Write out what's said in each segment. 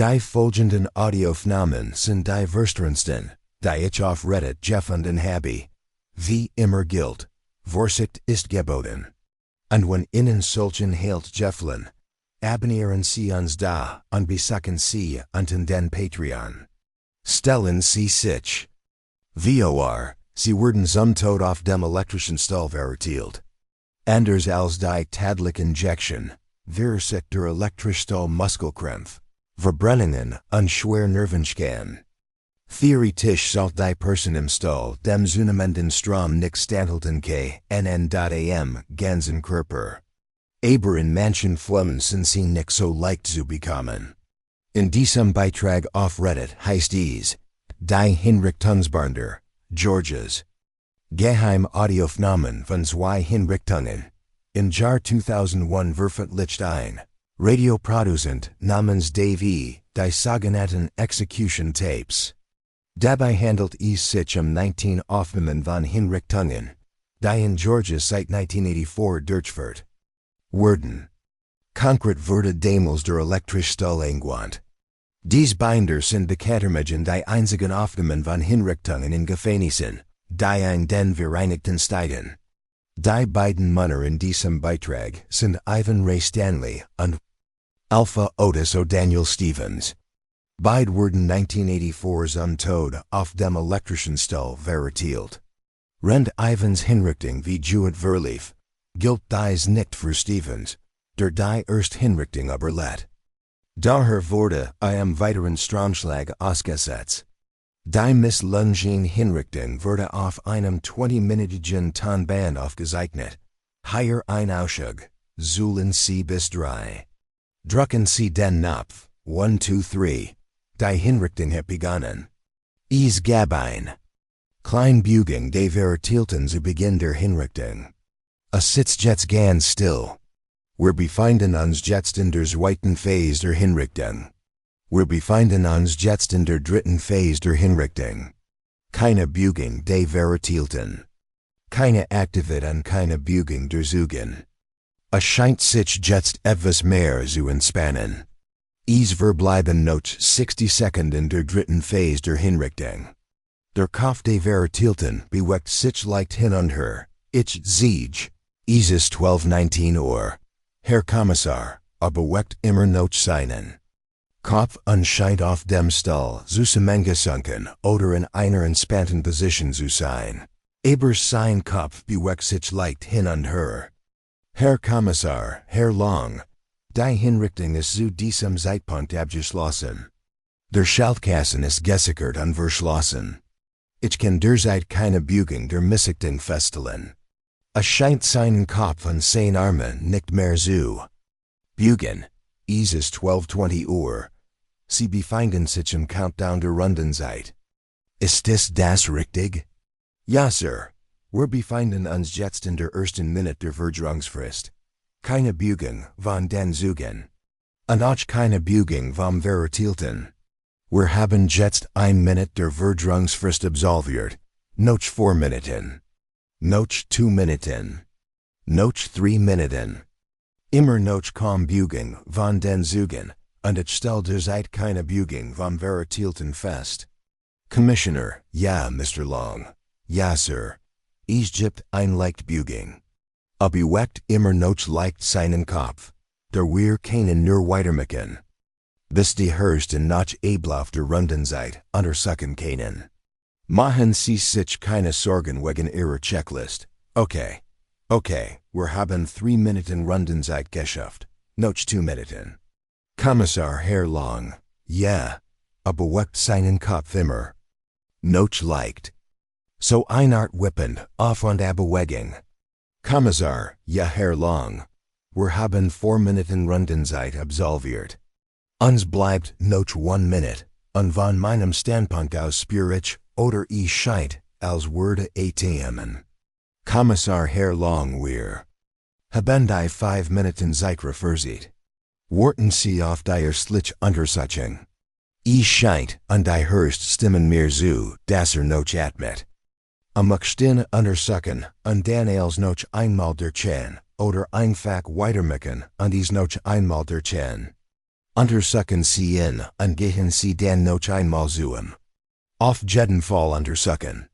Die folgenden Audioaufnahmen sind die verstörendsten, die ich auf Reddit gefunden habe. Wie immer gilt, Vorsicht ist geboten. Und wenn Ihnen solchen Halt gefallen, abonnieren Sie uns da und besuchen Sie unten den Patreon. Stellen Sie sich. Vor, Sie werden zum Tod auf dem elektrischen Stuhl verurteilt. Anders als die tägliche Injection, sich der elektrische Stuhl Muskelkrampf, Verbrennungen und schwere Nervenschäden. Theoretisch sollte die Person im Stuhl dem zunehmenden Strom nicht standhalten können, ganzen Körper. Aber in manchen Fällen sind sie nicht so leicht zu bekommen. In diesem Beitrag auf Reddit heißt es, die Hinrichtungsbänder, Georgias. Geheim Audioaufnahmen von zwei Hinrichtungen. Im Jahr 2001 veröffentlicht ein Radioproduzent namens Dave, die sogenannten Execution Tapes. Dabei handelt es sich 19 Aufnahmen von Hinrichtungen, die in Georgia seit 1984 durchgeführt wurden. Konkret wurde damals der elektrische Stuhl angewandt. Diese Binder sind bekanntermaßen die einzigen Aufnahmen von Hinrichtungen in Gefängnissen, die in den Vereinigten Staaten. Die beiden Männer in diesem Beitrag sind Ivan Ray Stanley und Alpha Otis O'Daniel Stevens. Beide wurden 1984 zum Tod auf dem elektrischen Stuhl verurteilt. Rend Ivans Hinrichtung wie Jewett verlief, gilt dies nicht für Stevens, der die erste Hinrichtung überlebt. Daher wurde am weiteren Stromschlag ausgesetzt. Die misslungene Hinrichtung wurde auf einem 20-minütigen Tonband aufgezeichnet. Hier ein Ausschnitt, sollen Sie bis 3. Drücken Sie den Knopf, 1, 2, 3. Die Hinrichtung hat begonnen. Es gab ein Kleinbugung der Verurteilten zu Beginn der Hinrichtung. Es sitzt jetzt ganz still. Wir befinden uns jetzt in der zweiten Phase der Hinrichtung. Wir befinden uns jetzt in der dritten Phase der Hinrichtung. Keine Bugung der Verurteilten. Keine Aktivität und keine Bugung der Zeugen. Es scheint sich jetzt etwas mehr zu entspannen. Es verbleiben noch 60 Sekunden in der dritten Phase der Hinrichtung. Der Kopf der Verurteilten bewegt sich leicht hin und her. Ich sehe, es ist 12:19 Uhr. Herr Kommissar, bewegt immer noch seinen Kopf und scheint auf dem Stuhl zusammengesunken oder in einer entspannten Position zu sein. Aber sein Kopf bewegt sich leicht hin und her. Herr Kommissar, Herr Long, die Hinrichtung ist zu diesem Zeitpunkt abgeschlossen. Der Schaltkasten ist gesichert und verschlossen. Ich kann derzeit keine Bugung der Missachtung feststellen. Es scheint seinen Kopf und seine Arme nicht mehr zu bugen. Es ist 12:20 Uhr. Sie befinden sich im Countdown der Rundenzeit. Ist das richtig? Ja, Sir. Wir befinden uns jetzt in der ersten Minute der Verdrungsfrist. Keine Bugung von den Zeugen. Und auch keine Bugung vom Verurteilten. Wir haben jetzt 1 Minute der Verdrungsfrist absolviert. Noch 4 Minuten. Noch 2 Minuten. Noch 3 Minuten. Immer noch kaum Bugung von den Zeugen, und ich stelle derzeit keine Bugung vom Verurteilten fest. Commissioner, ja, Mr. Long. Ja, Sir. Es gibt ein leicht Bugung. Bewegt immer noch leicht seinen Kopf. Der wir können nur weitermachen. Bis die erste noch Ablauf der Rundenzeit untersuchen können. Machen Sie sich keine Sorgen wegen Ihrer Checklist. Okay, wir haben 3 Minuten Rundenzeit geschafft. Noch 2 Minuten. Kommissar Herr Long, ja, bewegt seinen Kopf immer. Noch leicht. So eine Art wippend, auf und ab Bewegung. Kommissar, ja Herr Long, wir haben 4 Minuten Rundenzeit absolviert. Uns bleibt noch 1 Minute, und von meinem Standpunkt aus spüre ich, oder es scheint, als würde atmen. Kommissar Herr Long, wir haben die 5 Minuten Zeit verfehlt. Warten Sie auf die erstliche Untersuchung. Es scheint, und die Hörst stimmen mir zu, dass noch atmet. Möchten untersuchen, und dann als noch einmal der Chan, oder einfach weitermachen, und es noch einmal der Chan. Untersuchen Sie in und gehen Sie dann noch einmal zu. Auf jeden Fall untersuchen.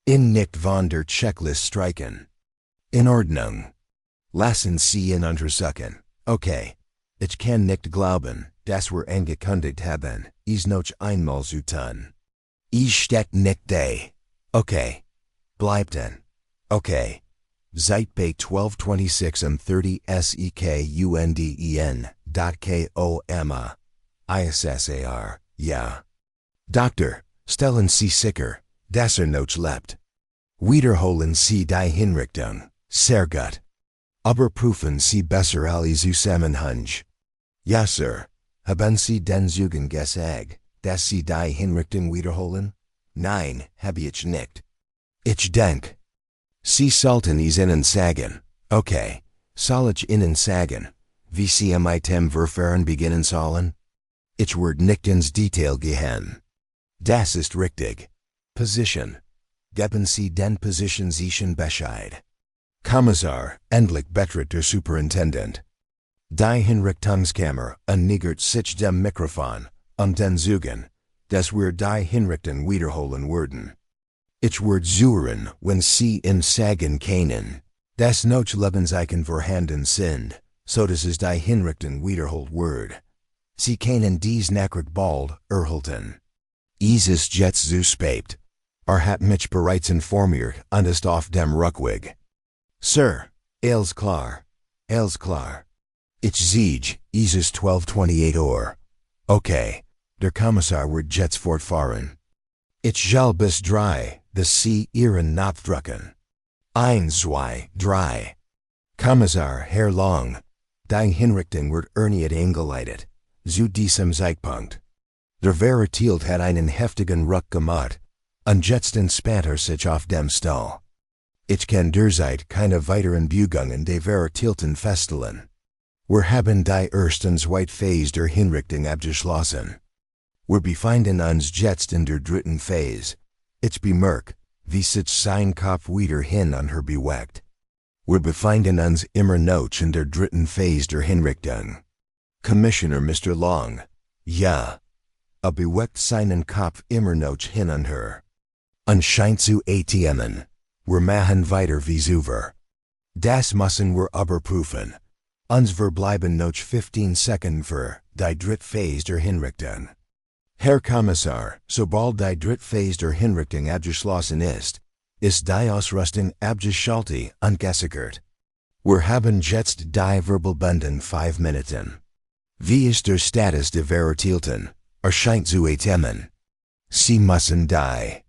In nicht von der Checklist streichen. In Ordnung. Lassen Sie ihn untersuchen. Okay. Ich kann nicht glauben, dass wir angekündigt haben, es noch einmal zu tun. Es steht nicht da. Okay. Bleibt dann. Okay. Seit bei 1226 und 30 SEKUNDEN.KOMA. ISSAR, ja. Doktor, stellen Sie sicher, dass noch lebt. Wiederholen Sie die Hinrichtung, sehr gut. Überprüfen Sie besser alle Zusammenhang. Ja, Sir. Haben Sie den Zeugen gesagt, dass Sie die Hinrichtung wiederholen? Nein, habe ich nicht. Ich denk. Sie sollten es Ihnen sagen. Okay. Soll ich Ihnen sagen, wie Sie mit dem Verfahren beginnen sollen? Ich werde nicht ins Detail gehen. Das ist richtig. Position. Geben Sie den Positionsichen Bescheid. Kommissar, endlich betritt der Superintendent. Die Hinrichtungskammer nähert sich dem Mikrofon und den Zeugen, dass wir die Hinrichtung wiederholen würden. Ich werde zuhören, wenn Sie ihm sagen können, dass noch Lebenszeichen vorhanden sind, so dass es die Hinrichtung wiederholt wird. Sie können dies Nachricht bald erhalten. Es ist jetzt zu spät. Hat mich bereits informiert und ist auf dem Rückweg. Sir, alles klar. Alles klar. Ich sehe, es ist 12:28 Uhr. Okay, der Kommissar wird jetzt fortfahren. Ich soll bis 3, dass Sie Ihren Knopf drücken. 1, 2, 3. Kommissar Herr Long, die Hinrichtung wird erneut eingeleitet, zu diesem Zeitpunkt. Der Verurteilte hat einen heftigen Ruck gemacht, und jetzt entspannt sich auf dem Stuhl. Ich kann derzeit keine weiteren Bewegungen der Verurteilten feststellen. Wir haben die erste und zweite Phase der Hinrichtung abgeschlossen. Wir befinden uns jetzt in der dritten Phase. Ich bemerke, wie sich sein Kopf wieder hin und her bewegt. Wir befinden uns immer noch in der dritten Phase der Hinrichtung. Commissioner Mr. Long, ja. Bewegt seinen Kopf immer noch hin und her. Und scheint zu atmen. Wir machen weiter wie zuvor. Das müssen wir überprüfen. Uns verbleiben noch 15 Sekunden für die dritte Phase der Hinrichtung. Herr Kommissar, sobald die dritte Phase der Hinrichtung abgeschlossen ist die Ausrüstung abgeschaltet und gesichert. Wir haben jetzt die Verbleibenden 5 Minuten. Wie ist der Status der Verurteilten? Scheint zu atmen. Sie müssen die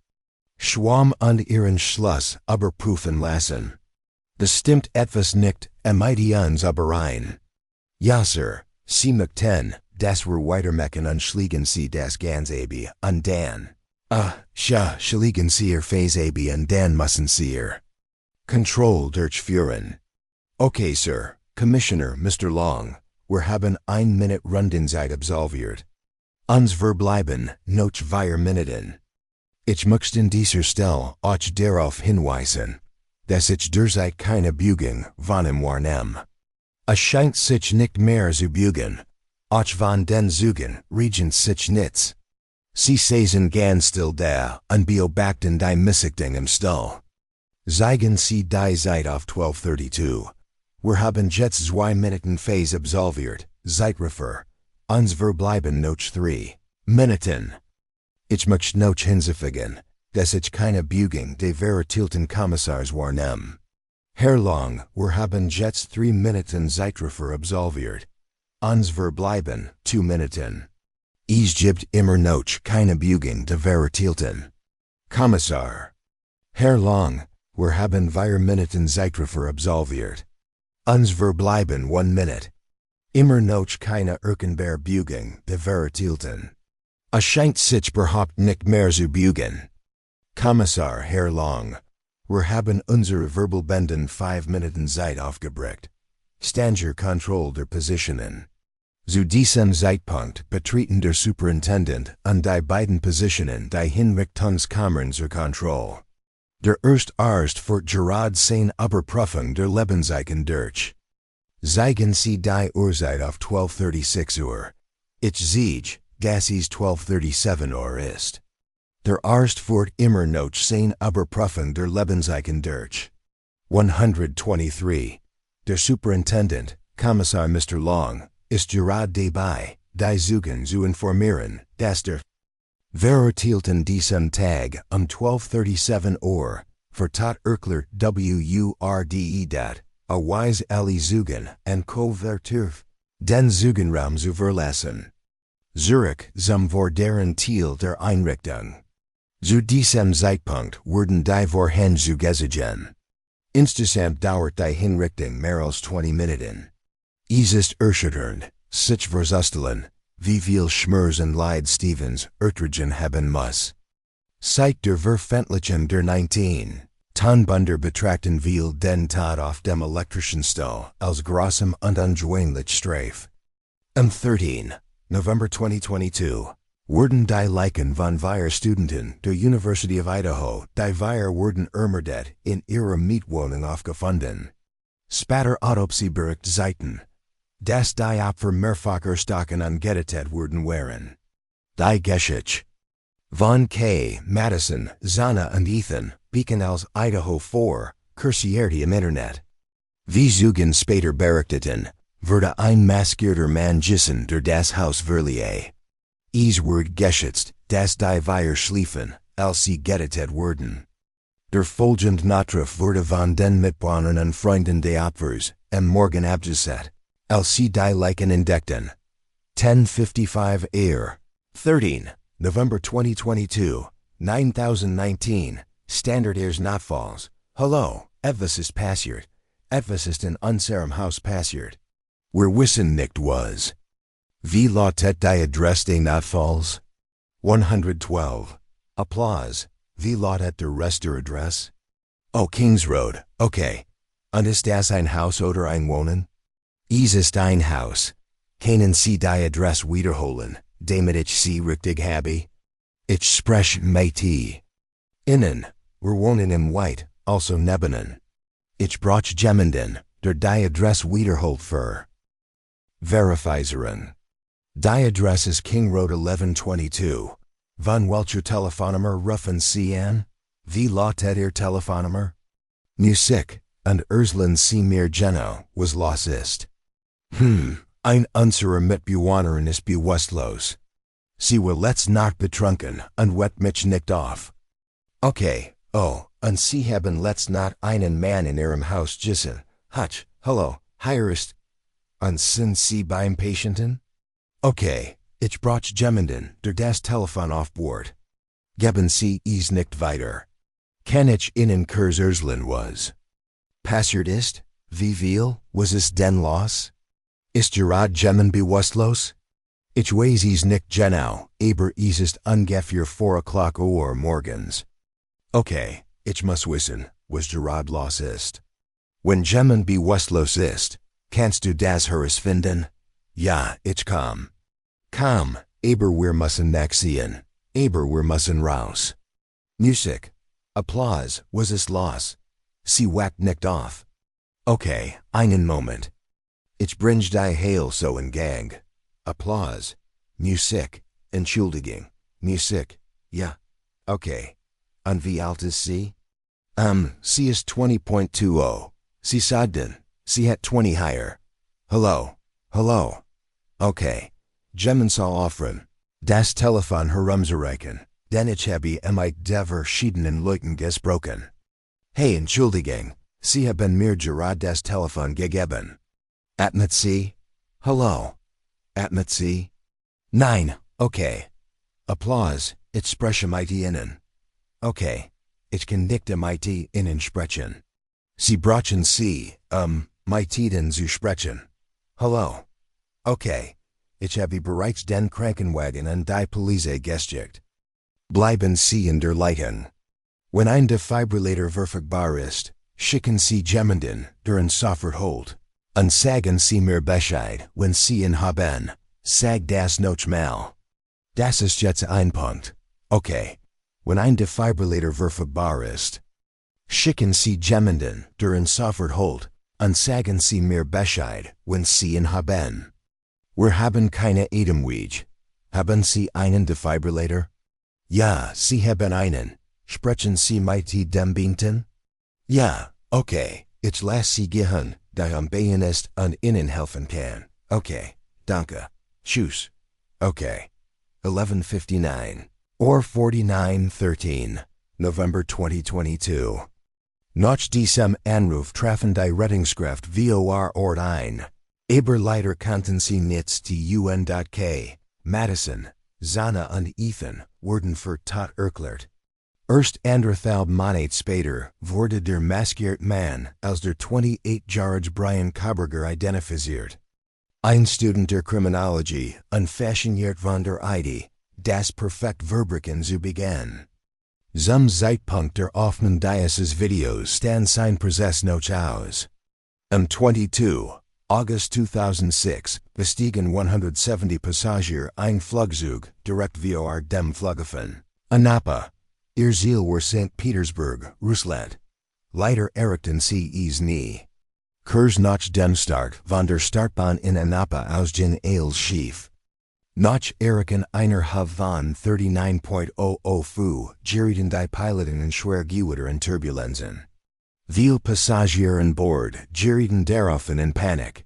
Schwamm und ihren Schluss überprüfen lassen. Das stimmt etwas nicht, die uns überein. Ja, Sir, Sie möchten, dass wir weitermachen und schlägen Sie das Ganze und dann. Schlägen Sie Ihr Phase und dann müssen Sie Ihr Control durchführen. Okay, Sir, Commissioner Mr. Long, wir haben 1 Minute Rundenzeit absolviert. Uns verbleiben noch 4 Minuten. Ich möchte in dieser Stelle euch darauf hinweisen, dass ich derzeit keine Bewegung wahrnehme. Es scheint sich nicht mehr zu bewegen. Auch von den Zeugen regent sich nichts. Sie saßen ganz still da und beobachten die Missachtung im Stuhl. Zeigen Sie die Zeit auf 12:32. Wir haben jetzt 2 Minuten Phase absolviert. Zeitrefer. Uns verbleiben noch 3 Minuten. Ich möchte noch hinzufügen, dass ich keine Bewegung der Verurteilten Kommissars wahrnehme. Herr Long, wir haben jetzt 3 Minuten Zeitrefer absolviert. Uns verbleiben 2 Minuten. Es gibt immer noch keine Bewegung der Verurteilten. Kommissar. Herr Long, wir haben 4 Minuten Zeitrefer absolviert. Uns verbleiben 1 Minute. Immer noch keine erkennbare Bewegung der Verurteilten. Es scheint sich überhaupt nicht mehr zu bewegen. Kommissar Herr Long, wir haben unsere Verbleibenden 5 Minuten Zeit aufgebracht. Stanger Control der Positionen. Zu diesem Zeitpunkt betreten der Superintendent und die beiden Positionen die Hinrichtungskammern zur Kontrolle. Der erste Arzt führt gerade seine Überprüfung der Lebenszeichen durch. Zeigen Sie die Uhrzeit auf 12:36 Uhr. Ich Siege, Gassis 1237 or ist. Der Arzt fort immer noch sein Überprüfen der Lebenseichen durch. 123. Der Superintendent, Kommissar Mr. Long, ist gerade dabei, die Zeugen zu informieren, dass der veröffentlichten diesem Tag 12:37 vertat Erkler wurde dat, a wise alle Zeugen en Verturf, den Zeugenraum zu verlassen. Zurück zum vorderen Teil der Einrichtung. Zu diesem Zeitpunkt wurden die Vorhänge zugezogen. Insgesamt dauert die Hinrichtung mehr als 20 Minuten. Es ist erschütternd, sich vorzustellen, wie viel Schmerz und Leid Stevens ertragen haben muss. Seit der Veröffentlichung der 19 Tonbänder betrachten wir den Tod auf dem elektrischen Stuhl als großem und ungewöhnlich Strafe. Am 13. November 2022 wurden die Leichen von vier Studenten der University of Idaho, die vier wurden ermordet, in ihrer Mietwohnung aufgefunden. Später Autopsiebericht zeigten, dass die Opfer mehrfach erstochen und getötet wurden waren. Die Geschichte von K. Madison, Zana und Ethan beacon als Idaho 4 kursierte im Internet. Wie Zeugen später berichteten, wurde ein maskierter Mann gissen durch das Haus verlieh. Es wird geschätzt, dass die vier schliefen, als sie getötet wurden. Der folgende Notrufe wurde von den Mitbewohnern und Freunden des Opfers am Morgen abgesetzt, als sie die Leichen entdeckten. 10:55 Air. 13. November 2022, 9019, Standard Airs Notfalls. Hallo, etwas ist passiert. Etwas ist in unserem Haus passiert. Wir wissen nicht was. Wie lautet die Adresse des Notfalls? 112. Applause. Wie lautet der Rest der Adresse? Oh, Kings Road, okay. Und ist das ein Haus oder ein Wohnen? Es ist ein Haus. Können Sie die Adresse wiederholen, damit ich sie richtig habe? Ich spreche mit Innen, wir wohnen im White, also nebenan. Ich brauche jemanden, der die Adresse wiederholt für Verifizieren. Die Adresse ist King Road 1122. Von welcher Telefonnummer rufen Sie an? Wie lautet Ihr Telefonnummer? Musik und Erzählen Sie mir genau, was los ist. Ein unserer Mitbewohnerin ist bewusstlos. Sie war letzte Nacht betrunken und weckt mich nicht auf. Okay, oh, und Sie haben letzte Nacht einen Mann in Ihrem Haus gissen. Hutch, hallo, hier ist. Und sind Sie beim Patienten? Okay, ich brauche jemanden, der das Telefon aufbohrt. Geben Sie es nicht weiter. Kann ich Ihnen kurz erzählen was passiert ist? Wie viel was es denn los? Ist gerade jemand bewusstlos? Ich weiß es nicht genau, aber es ist ungefähr 4 o'clock morgens. Okay, ich muss wissen, was gerade los ist. Wenn jemand bewusstlos ist, kannst du das herausfinden? Ja, ich komm. Komm, aber wir müssen nachsehen. Aber wir müssen raus. Musik. Applause, was ist los? Sie weckt nicht auf. Okay, einen Moment. Ich bringe die Hail so in Gang. Applause. Musik. Entschuldigung. Musik. Ja. Okay. Und wie alt ist sie? Sie ist 20.20. Sie sagten, sie hat 20 higher. Hello. Hello. Okay. Jemand soll offren. Das Telefon herumzureichen, denn ich habe mit der verschiedenen Leuten gesprochen. Hey, Entschuldigung, Sie haben mir gerade das Telefon gegeben. Atmet Sie? Hallo? Atmet Sie? Nein, okay. Applause, ich spreche mit Ihnen. Okay, ich kann nicht mit Ihnen sprechen. Sie brauchen Sie, mit Ihnen zu sprechen. Hallo? Okay, ich habe bereits den Krankenwagen und die Polizei geschickt. Bleiben Sie in der Leitung. Wenn ein Defibrillator verfügbar ist, schicken Sie jemanden, der ihn sofort holt. Und sagen Sie mir Bescheid, wenn Sie ihn haben. Sag das noch mal. Das ist jetzt ein Punkt. Okay. Wenn ein Defibrillator verfügbar ist, schicken Sie jemanden, der ihn sofort holt. Und sagen Sie mir Bescheid, wenn Sie ihn haben. Wir haben keine Atemwege. Haben Sie einen Defibrillator? Ja, Sie haben einen. Sprechen Sie mit dem Beamten? Ja, okay. Ich lasse Sie gehen, da am besten ist und Ihnen helfen kann. Okay, danke. Tschüss. Okay. 11:59 or 49:13, November 2022. Nach diesem Anruf trafen die Rettungskraft vor Ort ein. Aber leider konnten sie nichts tun. Madison, Zana und Ethan wurden für tot erklärt. Erst anderthalb Monate später wurde der maskierte Mann als der 28-jährige Brian Koberger identifiziert. Ein Student der Kriminologie und fasziniert von der Idee, das perfekt Verbrechen zu begehen. Zum Zeitpunkt der Aufnahmen dieses Videos stand sein Prozess noch aus. Am 22. August 2006 bestiegen 170 Passagiere ein Flugzeug direkt vor dem Flughafen Anapa. Ihr Ziel war St. Petersburg, Russland. Leider erreichten sie es nie. Kurz nach dem Start von der Startbahn in Anapa ausging alles schief. Nach erreichen einer von 39.00 gerieten die Piloten in Schwergewitter und Turbulenzen. Viele Passagiere an Bord gerieten daraufhin in Panik.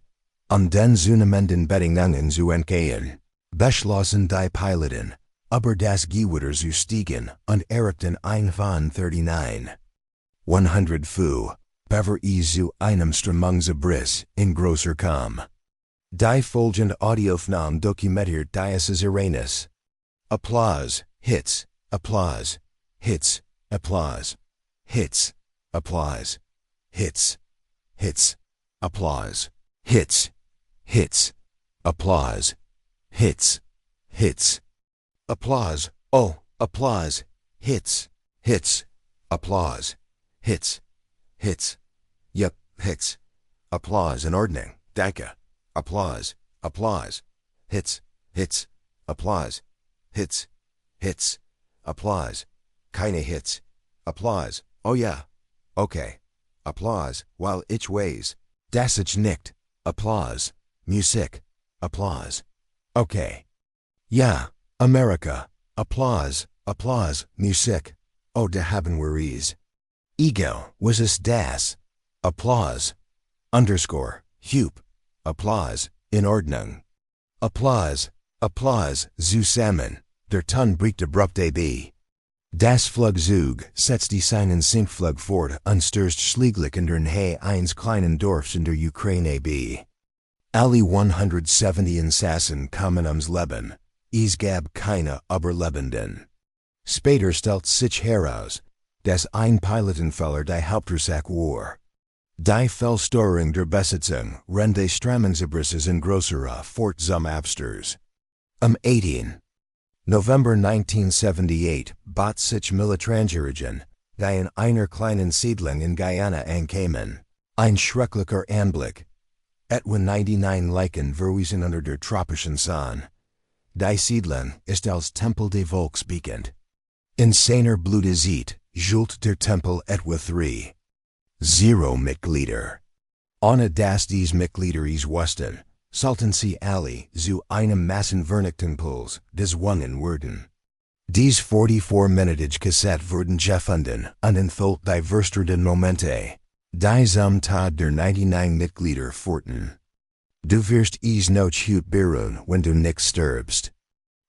Den zunehmenden Bedingungen zu entgehen, beschlossen die Piloten, über das Gewitter zu steigen und erreichten ein von 39.100 Fuß, bevor es zu einem Strömungsabriss in großer kam. Die folgende Audioaufnahme dokumentiert dieses Ereignis. Applaus, Hits, Applaus, Hits, Applaus, Hits, Applaus, Hits, Hits, Applaus, Hits, Hits, Applause, Hits, Hits, Applause, oh, Applause, Hits, Hits, Applause, Hits, Hits, yep, Hits, Applause in Ordnung, danke, Applause, Applause, Hits, Hits, Applause, Hits, Hits, Applause, keine Hits, Applause, oh yeah, okay, Applause, while ich weiß, dass ich nicht, Applause, Musik, Applause, okay, ja, Amerika, Applause, Applause, Musik, oh da haben wir es. Ego, was es das? Applause, underscore, Hup, Applause, in Ordnung. Applause, Applause, zusammen, der Ton bricht abrupt ab. Das Flugzeug setzt die seinen Sinkflug fort und stürzt schließlich in den Nähe eines kleinen Dorfs in der Ukraine ab. Alle 170 Insassen kamen ums Leben, es gab keine Überlebenden. Später stellt sich heraus, dass ein Pilotenfehler die Hauptursache war. Die Verstörung der Besatzung rennt Strömungsabrisses in größerer Fort zum Absturz. Am 18. November 1978 bat sich Militärangehörigen, die in einer kleinen Siedlung in Guyana ankamen. Ein schrecklicher Anblick. Etwa 99 Leichen verwiesen unter der tropischen Sonne. Die Siedlung ist als Tempel des Volks bekannt. In seiner Blüte sieht, schult der Tempel etwa 3.0 Mitglieder. Ohne dass dies Mitglieder es wussten, sollten sie alle zu einem Massenvernichtungspuls gezwungen werden. Dies 44-minütige Kassette wurden gefunden und enthielt die verstörenden Momente, die zum Tod der 99 Mitglieder führten. Du wirst es noch gut bereuen, wenn du nicht stirbst.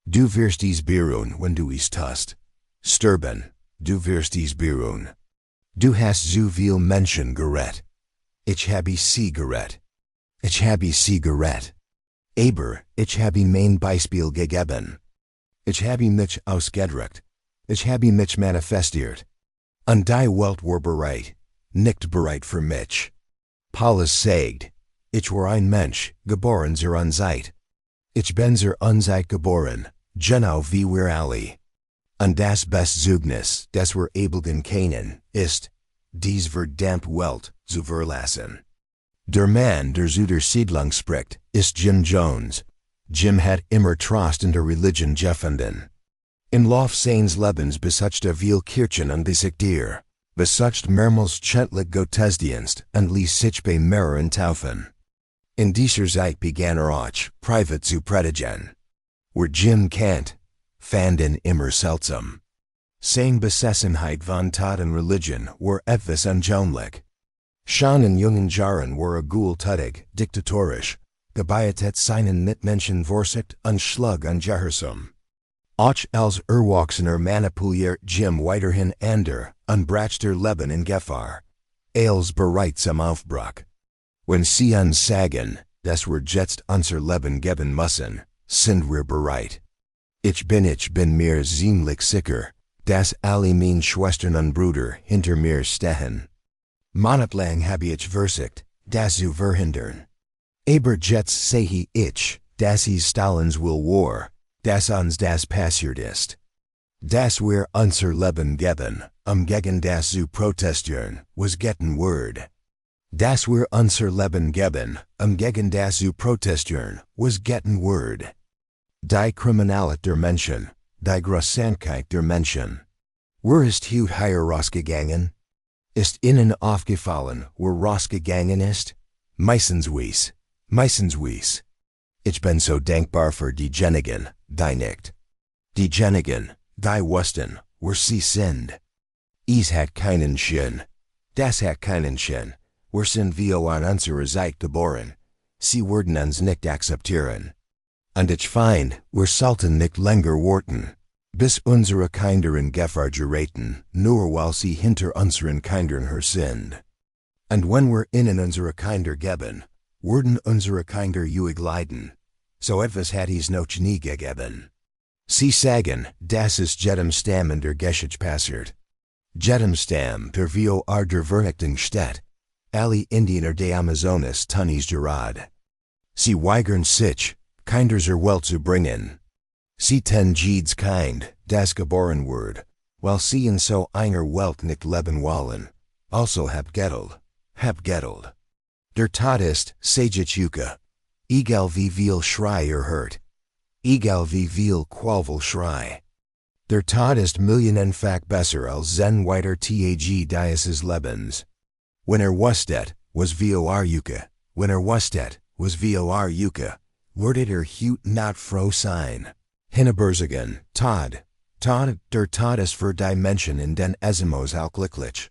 Du wirst es bereuen, wenn du es tust. Sterben, du wirst es bereuen. Du hast so viel Menschen gerettet. Ich habe sie gerettet. Ich habe sie gerettet. Aber ich habe mein Beispiel gegeben. Ich habe mich ausgedrückt. Ich habe mich manifestiert. Und die Welt war bereit, nicht bereit für mich. Paulus sagt, ich war ein Mensch, geboren zur Unzeit. Ich bin zur Unzeit geboren, genau wie wir alle. Und das beste Zeugnis, das wir abeln können, ist, dies verdammte Welt zu verlassen. Der Mann, der zu der Siedlung spricht, ist Jim Jones. Jim hat immer Trost in der Religion gefunden. In Lauf seines Lebens besuchte viel Kirchen und Sektier, besucht mehrmals schändlich Gottesdienst und ließ sich bei mehreren taufen. In dieser Zeit begann auch, privat zu predigen. Where Jim Kant, fanden immer seltsam. Seine Besessenheit von Tod und Religion war etwas ungewöhnlich. Schon in jungen Jahren war gultätig, diktatorisch, gebietet seinen Mitmenschen Vorsicht und Schlug und Gehorsam. Auch als Erwachsener manipuliert Jim weiterhin ander, unbrachter Leben in Gefahr. Als bereit zum Aufbruch. Wenn sie uns sagen, dass wir jetzt unser Leben geben müssen, sind wir bereit. Ich bin mir ziemlich sicher, dass alle meine Schwestern und Brüder hinter mir stehen. Monatelang habe ich versucht, das zu verhindern. Aber jetzt sehe ich, dass es Stalins will war, dass uns das passiert ist. Dass wir unser Leben geben, gegen das zu protestieren, was geten word. Dass wir unser Leben geben, gegen das zu protestieren, was geten word. Die Kriminalität der Menschen, die Grausamkeit der Menschen. Wer ist hier rausgegangen? Ist ihnen aufgefallen, wer rausgegangen ist? Meistens wies. Ich bin so dankbar für diejenigen, die nicht. Diejenigen, die wussten, wer sie sind. Es hat keinen Sinn. Das hat keinen Sinn. Wir sind wir an unserer Seite geboren. Sie werden uns nicht akzeptieren. Und ich find, wir sollten nicht länger warten, bis unsere Kinder in Gefahr geraten, nur weil sie hinter unseren Kindern her sind. Und wenn wir ihnen unsere Kinder geben, werden unsere Kinder ruhig leiden. So etwas hat es noch nie gegeben. Sie sagen, das ist jedem Stamm in der Geschichte passiert. Jedem Stamm, der vor der Vernichtung steht. Alle Indianer de Amazonas tun es gerade. Sie weigern sich, Kinder zur Welt zu bringen. Sie tun jedes Kind, das geboren wird, weil sie in so einer Welt nicht leben wollen. Also hab Geld. Der Tod ist, sage ich euch, egal wie viel Schrei hört. Egal wie viel Qualvoll Schrei. Der Tod ist millionenfach besser als Zen weiter Tag dieses Lebens. Wenn wusstet, was vor euch, wenn wusstet, was vor euch, würdet heut not froh sein. Hinneberzigen, Tod, der Tod ist für die Menschen in den Eskimos glücklich.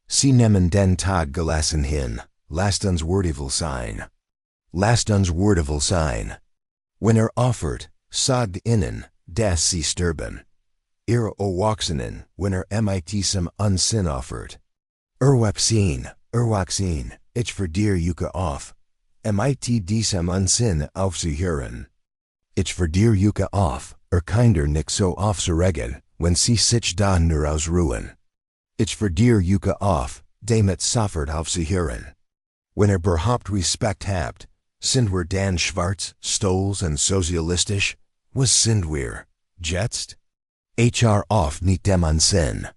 Sie nehmen den Tod gelassen hin, lasst uns würdevoll sein. Wenn offert, sagt ihnen, dass sie sterben. Ihre Erwachsenen, wenn mit zum Unsinn offert. Erwachsen, ich verdier euch auf. Mit diesem Unsinn aufzuhören. Ich verdier euch auf, Kinder nicht so aufzuregen, wenn sie sich da nur ausruhen. Ich verdier euch auf, damit sofort aufzuhören. Wenn überhaupt Respekt habt, sind wir dann schwarz, stolz und sozialistisch? Was sind wir, jetzt? Auf nicht dem Unsinn.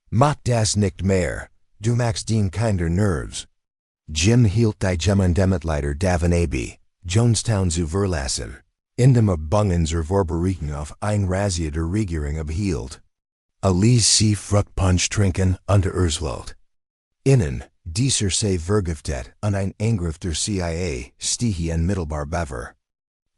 Mach das nicht mehr, du machst den Kinder Nerves. Jim hielt die Gemeindemitglieder davon ab, Jonestown zu verlassen, indem bungen zur Vorbereitung auf ein Razzia der Regierung abhielt. Alice sie Fruchtpunsch trinken unter Erzwald. Innen, dieser sei vergiftet und ein Angriff der CIA stehe unmittelbar bevor.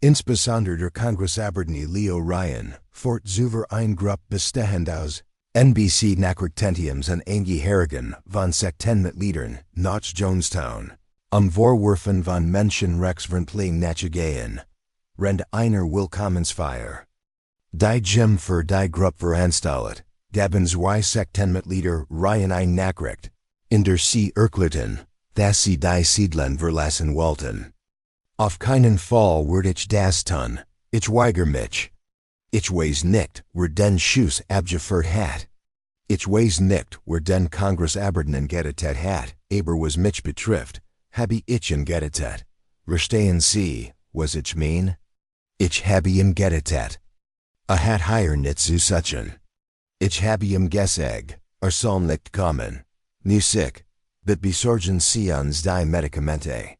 Insbesondere der Kongressabgeordnete Leo Ryan, fort zuver ein Gruppe bestehend aus NBC-Nachrichtentiums und Angehörigen von Sektenmitgliedern nach Jonestown, Vorwürfen von Menschenrechtsverletzungen nachzugehen. Rend einer Willkommensfeier. Die Jim für die Gruppe veranstaltet, gaben zwei Sektenmitglieder Ryan ein Nachricht, in der sie erklärten, dass sie die Siedlung verlassen wollten. Auf keinen Fall würde ich das tun, ich weigere mich. Ich weiß nicht, wer den Schuss abgeführt hat. Ich weiß nicht, wer den Kongressabgeordneten gerettet hat, aber was mich betrifft, habe ich ihn gerettet. Verstehen Sie, was ich meine? Ich habe ihn gerettet. Hat hier nicht zu suchen. Ich habe ihm gesagt, soll nicht kommen. Nu sick, but besorgen Sie uns die Medikamente.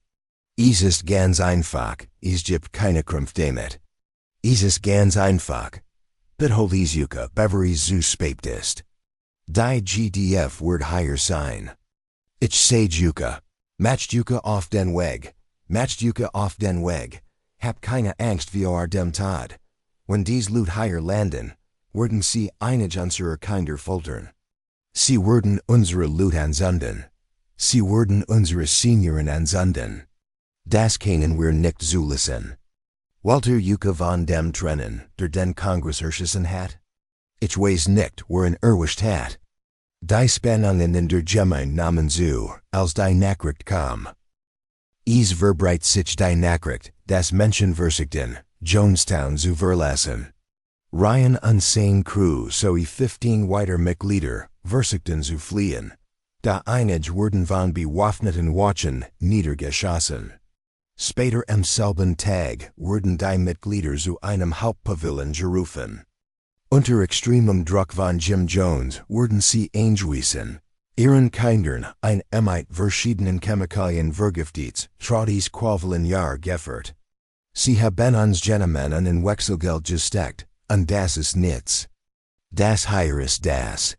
Es ist ganz einfach, es gibt keine Krampf damit. Es ist ganz einfach. But hol es euch, bevor es zu spät ist. Die GDF wird hier sein. Ich sage euch, macht euch auf den Weg, matcht Juke auf den Weg, hab keine Angst vor dem Tod. Wenn dies Lut higher landen, werden sie einige unserer Kinder foltern. Sie werden unsere Lut anzünden. Sie werden unsere Senioren anzünden. Das können wir nicht zulassen. Walter Juke von dem trennen, der den Kongress erschissen hat? Ich weiß nicht, wer ihn erwischt hat. Die Spannungen in der Gemeinde nahmen zu, als die Nachricht kam. Es verbreitet sich die Nachricht, dass Menschen versuchten, Jonestown zu verlassen. Ryan und sein Crew sowie 15 weitere Mitglieder versuchten zu fliehen. Da einige wurden von bewaffneten Watchen niedergeschossen. Später am selben Tag wurden die Mitglieder zu einem Hauptpavillon gerufen. Unter extremem Druck von Jim Jones wurden sie eingewiesen, ihren Kindern ein mit verschiedenen Chemikalien vergiftet, trotz Quavelen Jahr geführt. Sie haben uns Gentlemen in Wechselgeld gesteckt, und das ist nichts. Das Higher ist das.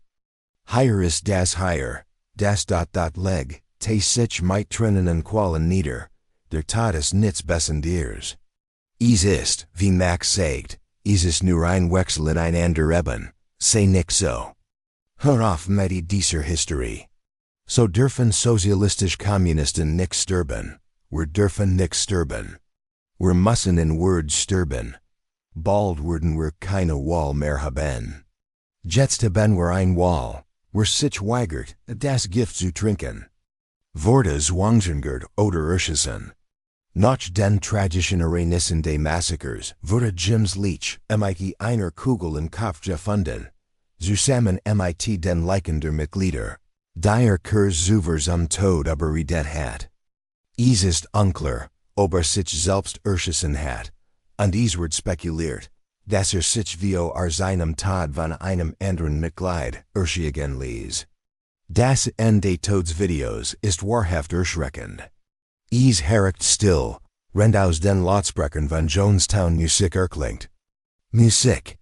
Higher ist das Higher, das leg, te sich mit Trennen und Qualen nieder, der Tod ist nichts bessenderes. Es ist, wie Max sagt, es ist nur ein Wechsel in ein ander Eben, sei nicht so. Hör auf mit dieser Hysterie. So dürfen sozialistisch Kommunisten nicht sterben, wir dürfen nicht sterben. Wir müssen in Words sterben. Bald werden wir keine Wall mehr haben. Jetzt haben wir ein Wall, wir sich weigert, das Gift zu trinken. Wurde zwangengert oder erschissen. Nach den tragischen Ereignissen des Massakers wurde Jims Leech mit einer Kugel im Kopf gefunden, zusammen mit den Leichen der Mitglieder, die Kurs Zuvers am Tod überredet hat. Es ist unklar, ob sich selbst erschissen hat, und es wird spekuliert, dass sich vor seinem Tod von einem anderen Mitglied erschießen ließ. Das Ende des Todsvideos ist wahrhaft erschreckend. Es herricht still, rennt aus den Lautsprechern von Jonestown Musik erklingt. Musik,